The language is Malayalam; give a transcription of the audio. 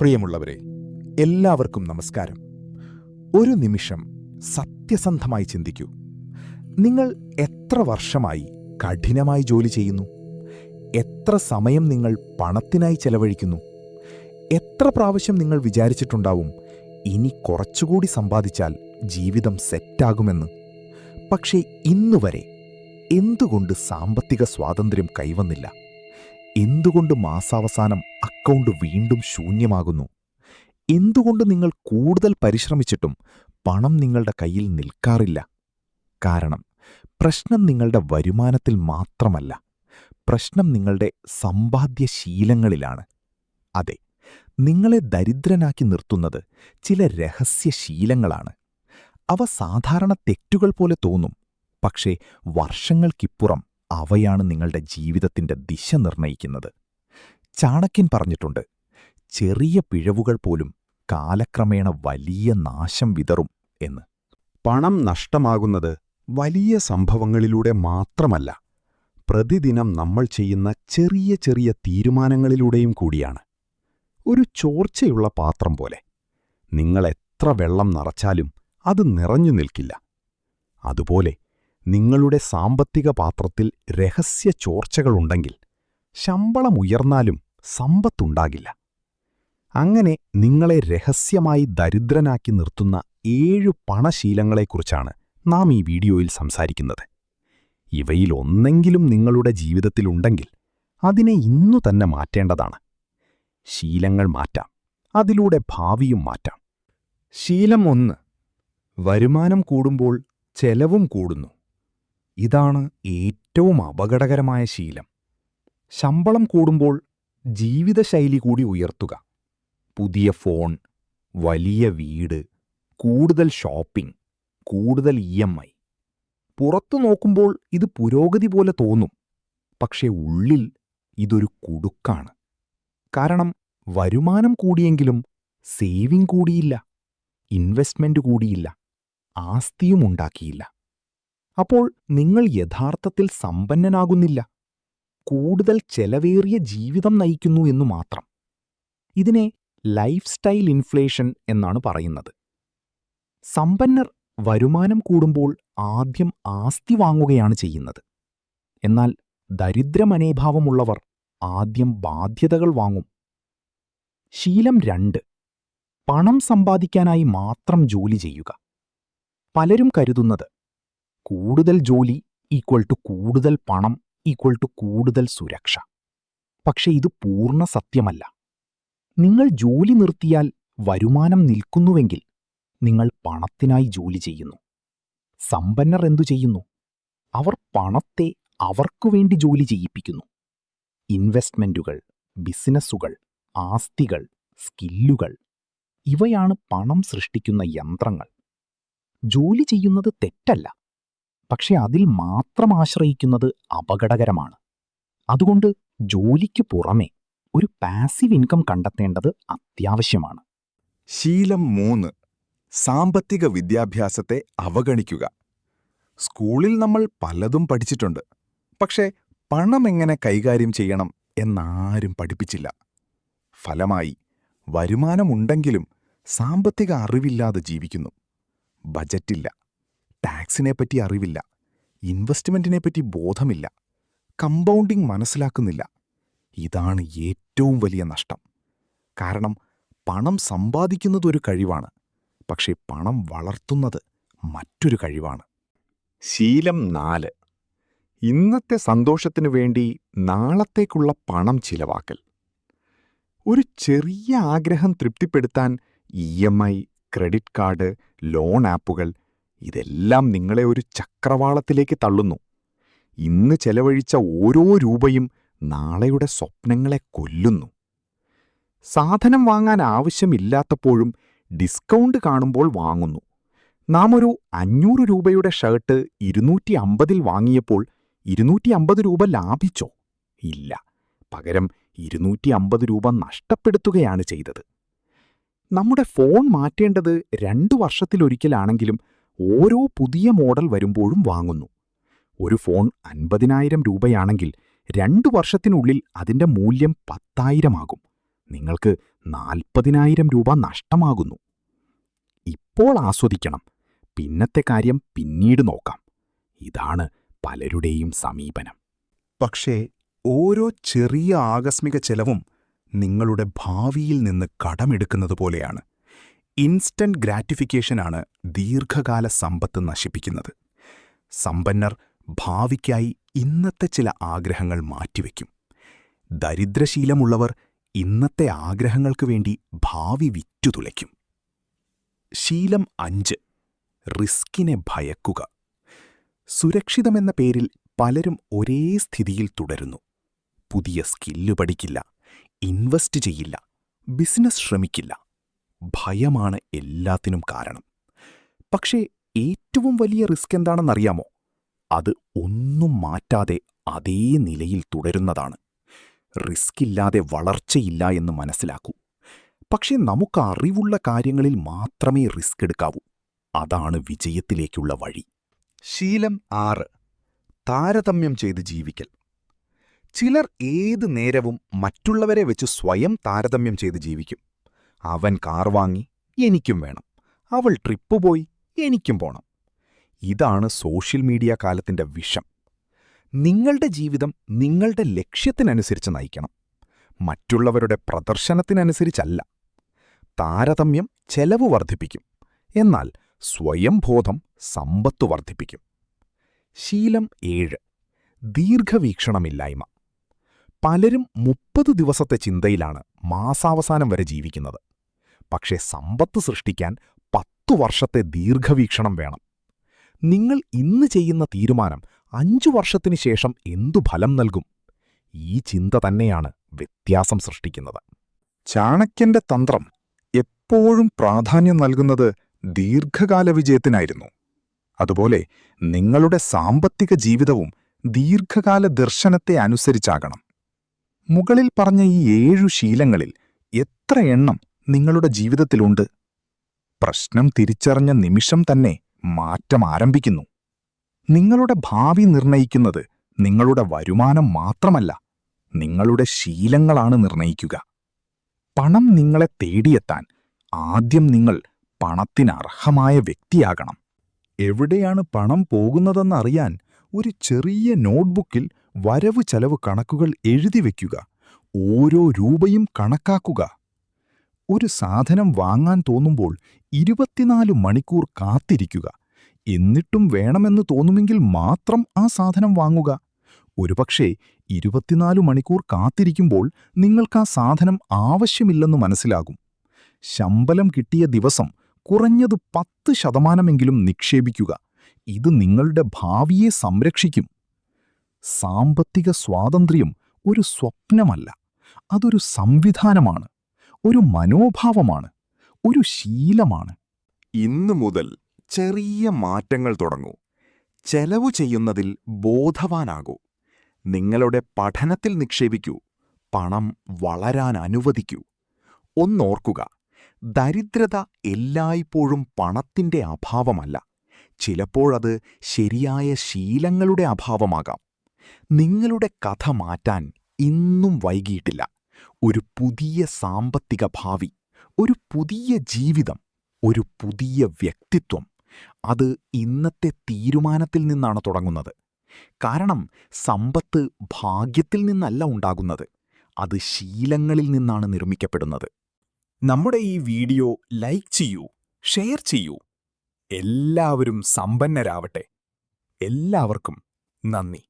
പ്രിയമുള്ളവരെ, എല്ലാവർക്കും നമസ്കാരം. ഒരു നിമിഷം സത്യസന്ധമായി ചിന്തിക്കൂ. നിങ്ങൾ എത്ര വർഷമായി കഠിനമായി ജോലി ചെയ്യുന്നു? എത്ര സമയം നിങ്ങൾ പണത്തിനായി ചെലവഴിക്കുന്നു? എത്ര പ്രാവശ്യം നിങ്ങൾ വിചാരിച്ചിട്ടുണ്ടാവും ഇനി കുറച്ചുകൂടി സമ്പാദിച്ചാൽ ജീവിതം സെറ്റാകുമെന്ന്? പക്ഷേ ഇന്നുവരെ എന്തുകൊണ്ട് സാമ്പത്തിക സ്വാതന്ത്ര്യം കൈവന്നില്ല? എന്തുകൊണ്ട് മാസാവസാനം അക്കൗണ്ട് വീണ്ടും ശൂന്യമാകുന്നു? എന്തുകൊണ്ട് നിങ്ങൾ കൂടുതൽ പരിശ്രമിച്ചിട്ടും പണം നിങ്ങളുടെ കയ്യിൽ നിൽക്കാറില്ല? കാരണം പ്രശ്നം നിങ്ങളുടെ വരുമാനത്തിൽ മാത്രമല്ല, പ്രശ്നം നിങ്ങളുടെ സമ്പാദ്യശീലങ്ങളിലാണ്. അതെ, നിങ്ങളെ ദരിദ്രനാക്കി നിർത്തുന്നത് ചില രഹസ്യശീലങ്ങളാണ്. അവ സാധാരണ തെറ്റുകൾ പോലെ തോന്നും, പക്ഷേ വർഷങ്ങൾക്കിപ്പുറം അവയാണ് നിങ്ങളുടെ ജീവിതത്തിന്റെ ദിശ നിർണയിക്കുന്നത്. ചാണക്യൻ പറഞ്ഞിട്ടുണ്ട്, ചെറിയ പിഴവുകൾ പോലും കാലക്രമേണ വലിയ നാശം വിതറും എന്ന്. പണം നഷ്ടമാകുന്നത് വലിയ സംഭവങ്ങളിലൂടെ മാത്രമല്ല, പ്രതിദിനം നമ്മൾ ചെയ്യുന്ന ചെറിയ ചെറിയ തീരുമാനങ്ങളിലൂടെയും കൂടിയാണ്. ഒരു ചോർച്ചയുള്ള പാത്രം പോലെ. നിങ്ങൾ എത്ര വെള്ളം നിറച്ചാലും അത് നിറഞ്ഞു നിൽക്കില്ല. അതുപോലെ നിങ്ങളുടെ സാമ്പത്തിക പാത്രത്തിൽ രഹസ്യ ചോർച്ചകളുണ്ടെങ്കിൽ ശമ്പളം ഉയർന്നാലും സമ്പത്തുണ്ടാകില്ല. അങ്ങനെ നിങ്ങളെ രഹസ്യമായി ദരിദ്രനാക്കി നിർത്തുന്ന 7 പണശീലങ്ങളെക്കുറിച്ചാണ് നാം ഈ വീഡിയോയിൽ സംസാരിക്കുന്നത്. ഇവയിൽ ഒന്നെങ്കിലും നിങ്ങളുടെ ജീവിതത്തിലുണ്ടെങ്കിൽ അതിനെ ഇന്നു തന്നെ മാറ്റേണ്ടതാണ്. ശീലങ്ങൾ മാറ്റാം, അതിലൂടെ ഭാവിയും മാറ്റാം. ശീലം 1: വരുമാനം കൂടുമ്പോൾ ചെലവും കൂടുന്നു. ഇതാണ് ഏറ്റവും അപകടകരമായ ശീലം. ശമ്പളം കൂടുമ്പോൾ ജീവിതശൈലി കൂടി ഉയർത്തുക. പുതിയ ഫോൺ, വലിയ വീട്, കൂടുതൽ ഷോപ്പിംഗ്, കൂടുതൽ EMI. പുറത്തു നോക്കുമ്പോൾ ഇത് പുരോഗതി പോലെ തോന്നും, പക്ഷേ ഉള്ളിൽ ഇതൊരു കുടുക്കാണ്. കാരണം വരുമാനം കൂടിയെങ്കിലും സേവിംഗ് കൂടിയില്ല, ഇൻവെസ്റ്റ്മെന്റ് കൂടിയില്ല, ആസ്തിയും ഉണ്ടാക്കിയില്ല. അപ്പോൾ നിങ്ങൾ യഥാർത്ഥത്തിൽ സമ്പന്നനാകുന്നില്ല, കൂടുതൽ ചെലവേറിയ ജീവിതം നയിക്കുന്നു എന്നു മാത്രം. ഇതിനെ ലൈഫ് സ്റ്റൈൽ ഇൻഫ്ലേഷൻ എന്നാണ് പറയുന്നത്. സമ്പന്നർ വരുമാനം കൂടുമ്പോൾ ആദ്യം ആസ്തി വാങ്ങുകയാണ് ചെയ്യുന്നത്. എന്നാൽ ദരിദ്രമനോഭാവമുള്ളവർ ആദ്യം ബാധ്യതകൾ വാങ്ങും. ശീലം 2: പണം സമ്പാദിക്കാനായി മാത്രം ജോലി ചെയ്യുക. പലരും കരുതുന്നത് കൂടുതൽ ജോലി = കൂടുതൽ പണം = കൂടുതൽ സുരക്ഷ. പക്ഷെ ഇത് പൂർണ്ണ സത്യമല്ല. നിങ്ങൾ ജോലി നിർത്തിയാൽ വരുമാനം നിൽക്കുന്നുവെങ്കിൽ നിങ്ങൾ പണത്തിനായി ജോലി ചെയ്യുന്നു. സമ്പന്നർ എന്തു ചെയ്യുന്നു? അവർ പണത്തെ അവർക്കുവേണ്ടി ജോലി ചെയ്യിപ്പിക്കുന്നു. ഇൻവെസ്റ്റ്മെന്റുകൾ, ബിസിനസ്സുകൾ, ആസ്തികൾ, സ്കില്ലുകൾ, ഇവയാണ് പണം സൃഷ്ടിക്കുന്ന യന്ത്രങ്ങൾ. ജോലി ചെയ്യുന്നത് തെറ്റല്ല, പക്ഷെ അതിൽ മാത്രം ആശ്രയിക്കുന്നത് അപകടകരമാണ്. അതുകൊണ്ട് ജോലിക്ക് പുറമെ ഒരു പാസീവ് ഇൻകം കണ്ടെത്തേണ്ടത് അത്യാവശ്യമാണ്. ശീലം 3: സാമ്പത്തിക വിദ്യാഭ്യാസത്തെ അവഗണിക്കുക. സ്കൂളിൽ നമ്മൾ പലതും പഠിച്ചിട്ടുണ്ട്, പക്ഷേ പണം എങ്ങനെ കൈകാര്യം ചെയ്യണം എന്നാരും പഠിപ്പിച്ചില്ല. ഫലമായി വരുമാനമുണ്ടെങ്കിലും സാമ്പത്തിക അറിവില്ലാതെ ജീവിക്കുന്നു. ബജറ്റില്ല, ടാക്സിനെപ്പറ്റി അറിവില്ല, ഇൻവെസ്റ്റ്മെന്റിനെപ്പറ്റി ബോധമില്ല, കമ്പൗണ്ടിംഗ് മനസ്സിലാക്കുന്നില്ല. ഇതാണ് ഏറ്റവും വലിയ നഷ്ടം. കാരണം പണം സമ്പാദിക്കുന്നതൊരു കഴിവാണ്, പക്ഷേ പണം വളർത്തുന്നത് മറ്റൊരു കഴിവാണ്. ശീലം 4: ഇന്നത്തെ സന്തോഷത്തിനു വേണ്ടി നാളത്തേക്കുള്ള പണം ചിലവാക്കൽ. ഒരു ചെറിയ ആഗ്രഹം തൃപ്തിപ്പെടുത്താൻ EMI, ക്രെഡിറ്റ് കാർഡ്, ലോൺ ആപ്പുകൾ, ഇതെല്ലാം നിങ്ങളെ ഒരു ചക്രവാളത്തിലേക്ക് തള്ളുന്നു. ഇന്ന് ചെലവഴിച്ച ഓരോ രൂപയും നാളെയുടെ സ്വപ്നങ്ങളെ കൊല്ലുന്നു. സാധനം വാങ്ങാൻ ആവശ്യമില്ലാത്തപ്പോഴും ഡിസ്കൗണ്ട് കാണുമ്പോൾ വാങ്ങുന്നു. നാം ഒരു 500 രൂപയുടെ ഷർട്ട് 250-ൽ വാങ്ങിയപ്പോൾ 250 രൂപ ലാഭിച്ചോ? ഇല്ല, പകരം 250 രൂപ നഷ്ടപ്പെടുത്തുകയാണ് ചെയ്തത്. നമ്മുടെ ഫോൺ മാറ്റേണ്ടത് 2 വർഷത്തിലൊരിക്കലാണെങ്കിലും ഓരോ പുതിയ മോഡൽ വരുമ്പോഴും വാങ്ങുന്നു. ഒരു ഫോൺ 50,000 രൂപയാണെങ്കിൽ 2 വർഷത്തിനുള്ളിൽ അതിന്റെ മൂല്യം 10,000 ആകും. നിങ്ങൾക്ക് 40,000 രൂപ നഷ്ടമാകുന്നു. ഇപ്പോൾ ആസ്വദിക്കണം, പിന്നത്തെ കാര്യം പിന്നീട് നോക്കാം. ഇതാണ് പലരുടെയും സമീപനം. പക്ഷേ ഓരോ ചെറിയ ആകസ്മിക ചെലവും നിങ്ങളുടെ ഭാവിയിൽ നിന്ന് കടമെടുക്കുന്നത് പോലെയാണ്. ഇൻസ്റ്റന്റ് ഗ്രാറ്റിഫിക്കേഷനാണ് ദീർഘകാല സമ്പത്ത് നശിപ്പിക്കുന്നത്. സമ്പന്നർ ഭാവിക്കായി ഇന്നത്തെ ചില ആഗ്രഹങ്ങൾ മാറ്റിവെക്കും. ദരിദ്രശീലമുള്ളവർ ഇന്നത്തെ ആഗ്രഹങ്ങൾക്ക് വേണ്ടി ഭാവി വിറ്റുതുലയ്ക്കും. ശീലം 5. റിസ്കിനെ ഭയക്കുക. സുരക്ഷിതമെന്ന പേരിൽ പലരും ഒരേ സ്ഥിതിയിൽ തുടരുന്നു. പുതിയ സ്കില്ല് പഠിക്കില്ല, ഇൻവെസ്റ്റ് ചെയ്യില്ല, ബിസിനസ് ശ്രമിക്കില്ല. ഭയമാണ് എല്ലാത്തിനും കാരണം. പക്ഷേ ഏറ്റവും വലിയ റിസ്ക് എന്താണെന്നറിയാമോ? അത് ഒന്നും മാറ്റാതെ അതേ നിലയിൽ തുടരുന്നതാണ്. റിസ്കില്ലാതെ വളർച്ചയില്ല എന്ന് മനസ്സിലാക്കൂ. പക്ഷേ നമുക്ക് അറിവുള്ള കാര്യങ്ങളിൽ മാത്രമേ റിസ്ക് എടുക്കാവൂ. അതാണ് വിജയത്തിലേക്കുള്ള വഴി. ശീലം 6. താരതമ്യം ചെയ്ത് ജീവിക്കൽ. ചിലർ ഏതു നേരവും മറ്റുള്ളവരെ വെച്ച് സ്വയം താരതമ്യം ചെയ്ത് ജീവിക്കും. അവൻ കാർ വാങ്ങി, എനിക്കും വേണം. അവൾ ട്രിപ്പ് പോയി, എനിക്കും പോണം. ഇതാണ് സോഷ്യൽ മീഡിയ കാലത്തിന്റെ വിഷം. നിങ്ങളുടെ ജീവിതം നിങ്ങളുടെ ലക്ഷ്യത്തിനനുസരിച്ച് നയിക്കണം, മറ്റുള്ളവരുടെ പ്രദർശനത്തിനനുസരിച്ചല്ല. താരതമ്യം ചെലവ് വർദ്ധിപ്പിക്കും, എന്നാൽ സ്വയംബോധം സമ്പത്തു വർദ്ധിപ്പിക്കും. ശീലം 7. ദീർഘവീക്ഷണമില്ലായ്മ. പലരും 30 ദിവസത്തെ ചിന്തയിലാണ് മാസാവസാനം വരെ ജീവിക്കുന്നത്. പക്ഷേ സമ്പത്ത് സൃഷ്ടിക്കാൻ 10 വർഷത്തെ ദീർഘവീക്ഷണം വേണം. നിങ്ങൾ ഇന്ന് ചെയ്യുന്ന തീരുമാനം 5 വർഷത്തിനു ശേഷം എന്തു ഫലം നൽകും? ഈ ചിന്ത തന്നെയാണ് വ്യത്യാസം സൃഷ്ടിക്കുന്നത്. ചാണക്യന്റെ തന്ത്രം എപ്പോഴും പ്രാധാന്യം നൽകുന്നത് ദീർഘകാല വിജയത്തിനായിരുന്നു. അതുപോലെ നിങ്ങളുടെ സാമ്പത്തിക ജീവിതവും ദീർഘകാല ദർശനത്തെ അനുസരിച്ചാകണം. മുകളിൽ പറഞ്ഞ ഈ 7 ശീലങ്ങളിൽ എത്ര എണ്ണം നിങ്ങളുടെ ജീവിതത്തിലുണ്ട്? പ്രശ്നം തിരിച്ചറിഞ്ഞ നിമിഷം തന്നെ മാറ്റം ആരംഭിക്കുന്നു. നിങ്ങളുടെ ഭാവി നിർണയിക്കുന്നത് നിങ്ങളുടെ വരുമാനം മാത്രമല്ല, നിങ്ങളുടെ ശീലങ്ങളാണ് നിർണയിക്കുക. പണം നിങ്ങളെ തേടിയെത്താൻ ആദ്യം നിങ്ങൾ പണത്തിനർഹമായ വ്യക്തിയാകണം. എവിടെയാണ് പണം പോകുന്നതെന്നറിയാൻ ഒരു ചെറിയ നോട്ട്ബുക്കിൽ വരവ് ചെലവ് കണക്കുകൾ എഴുതിവെക്കുക. ഓരോ രൂപയും കണക്കാക്കുക. ഒരു സാധനം വാങ്ങാൻ തോന്നുമ്പോൾ 24 മണിക്കൂർ കാത്തിരിക്കുക. എന്നിട്ടും വേണമെന്ന് തോന്നുമെങ്കിൽ മാത്രം ആ സാധനം വാങ്ങുക. ഒരുപക്ഷേ 24 മണിക്കൂർ കാത്തിരിക്കുമ്പോൾ നിങ്ങൾക്കാ സാധനം ആവശ്യമില്ലെന്ന് മനസ്സിലാകും. ശമ്പളം കിട്ടിയ ദിവസം കുറഞ്ഞത് 10% നിക്ഷേപിക്കുക. ഇത് നിങ്ങളുടെ ഭാവിയെ സംരക്ഷിക്കും. സാമ്പത്തിക സ്വാതന്ത്ര്യം ഒരു സ്വപ്നമല്ല, അതൊരു സംവിധാനമാണ്, ഒരു മനോഭാവമാണ്, ഒരു ശീലമാണ്. ഇന്നു മുതൽ ചെറിയ മാറ്റങ്ങൾ തുടങ്ങൂ. ചെലവു ചെയ്യുന്നതിൽ ബോധവാനാകൂ. നിങ്ങളുടെ പഠനത്തിൽ നിക്ഷേപിക്കൂ. പണം വളരാൻ അനുവദിക്കൂ. ഒന്നോർക്കുക, ദരിദ്രത എല്ലായ്പ്പോഴും പണത്തിന്റെ അഭാവമല്ല. ചിലപ്പോഴത് ശരിയായ ശീലങ്ങളുടെ അഭാവമാകാം. നിങ്ങളുടെ കഥ മാറ്റാൻ ഇന്നും വൈകിയിട്ടില്ല. ഒരു പുതിയ സാമ്പത്തിക ഭാവി, ഒരു പുതിയ ജീവിതം, ഒരു പുതിയ വ്യക്തിത്വം. അത് ഇന്നത്തെ തീരുമാനത്തിൽ നിന്നാണ് തുടങ്ങുന്നത്. കാരണം സമ്പത്ത് ഭാഗ്യത്തിൽ നിന്നല്ല ഉണ്ടാകുന്നത്, അത് ശീലങ്ങളിൽ നിന്നാണ് നിർമ്മിക്കപ്പെടുന്നത്. നമ്മുടെ ഈ വീഡിയോ ലൈക്ക് ചെയ്യൂ, ഷെയർ ചെയ്യൂ. എല്ലാവരും സമ്പന്നരാവട്ടെ. എല്ലാവർക്കും നന്ദി.